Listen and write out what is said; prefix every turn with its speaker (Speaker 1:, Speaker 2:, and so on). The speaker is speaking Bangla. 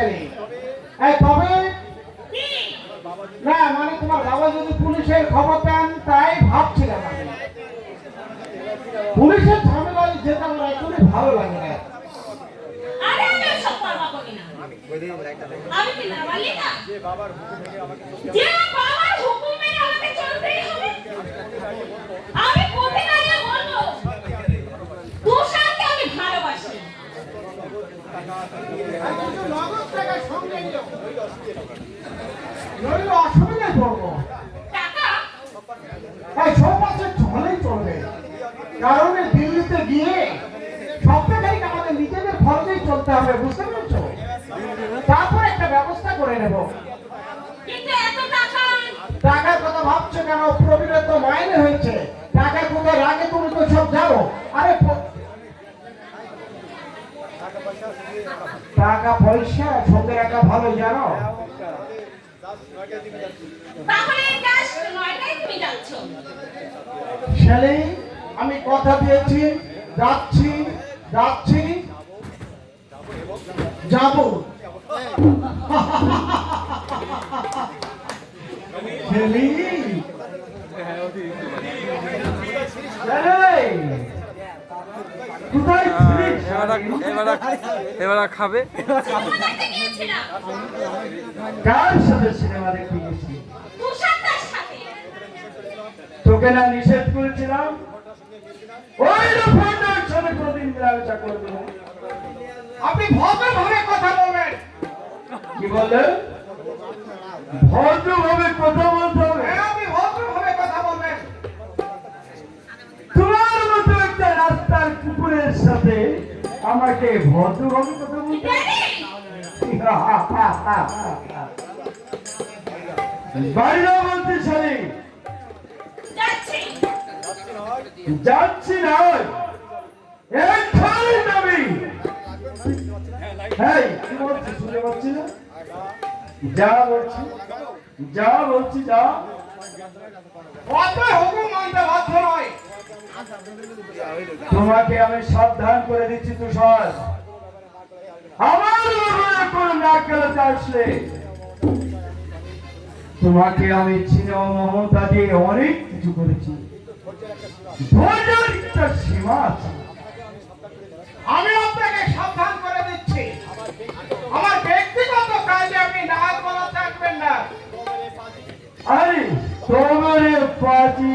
Speaker 1: জানি। এই তবে না মানে তোমার বাবা যদি পুলিশের খবর দেন তাই ভাবছিলাম আমি। পুলিশের ঝামেলায় যেতে আমার একদমই ভালো লাগে না।
Speaker 2: আরে আমি সব পারবা করি না। আমি কি না বলি না যে বাবার হুকুম মেনে আমাকে চলতেই হবে। আমি কোথায় না বলবো তুষারকে আমি ভালোবাসি।
Speaker 1: আমি তো নগদ টাকা সঙ্গে নিও। নইলে অসুবিধায় পড়বো।
Speaker 2: টাকা
Speaker 1: এই সব আছে চলেই চলবে। কারণ এই দিল্লিতে গিয়ে সপ্তাহখানিক আমাদের নিজেদের খরচেই চলতে হবে, বুঝতে পেরেছো? তারপর একটা ব্যবস্থা করে নেব।
Speaker 2: কিন্তু এত টাকা
Speaker 1: টাকার কথা ভাবছো কেন? প্রবীরের তো মাইনে হয়েছে। টাকা কোথায় রাখে তুমি তো সব জানো। আরে টাকা পয়সা সঙ্গে রাখা ভালো, জানো?
Speaker 2: তাহলে জাস্ট 9টায় তুমি যাচ্ছ।
Speaker 1: ছেলে আমি কথা দিয়েছি, যাচ্ছি যাচ্ছি যাব। ছেলে কোথায় ছিলিস?
Speaker 3: এবার খাবে।
Speaker 2: কোথায় গিয়েছিলাম?
Speaker 1: কার সাথে সিনেমা দেখতে গেছি?
Speaker 2: তুষারদার সাথে।
Speaker 1: তোকে না নিষেধ করেছিলাম ওই রকমের সাথে কোনদিন মেলামেশা করবি না। আপনি ভদ্রভাবে কথা বলবেন। কি বললেন? ভদ্রভাবে কথা বলতে হবে। হ্যাঁ, আপনি ভদ্রভাবে কথা বলবেন। তোমার মতো একটা রাস্তার কুকুরের সাথে আমাকে ভদ্রভাবে কথা বলতে হবে? বাইরে বলতে শালী
Speaker 2: যাচ্ছি।
Speaker 1: যাচ্ছি না এক্ষুনি যাবি। হেই, কি বলছিস? শুনতে পাচ্ছি না? যা বলছি যা বলছি যা। তোমাকে আমি সাবধান করে দিচ্ছি তুষার, আমার কোনো না খেলাতে আসলে তোমাকে আমি চিনে মমতা দিয়ে অনেক কিছু করেছি। ধৈর্যের একটা সীমা আছে। আমি আপনাকে সাবধান করে দিচ্ছি, আমার ব্যক্তিগত কাজে আপনি নাক বলা থাকবেন না। আরে তোমার পাজি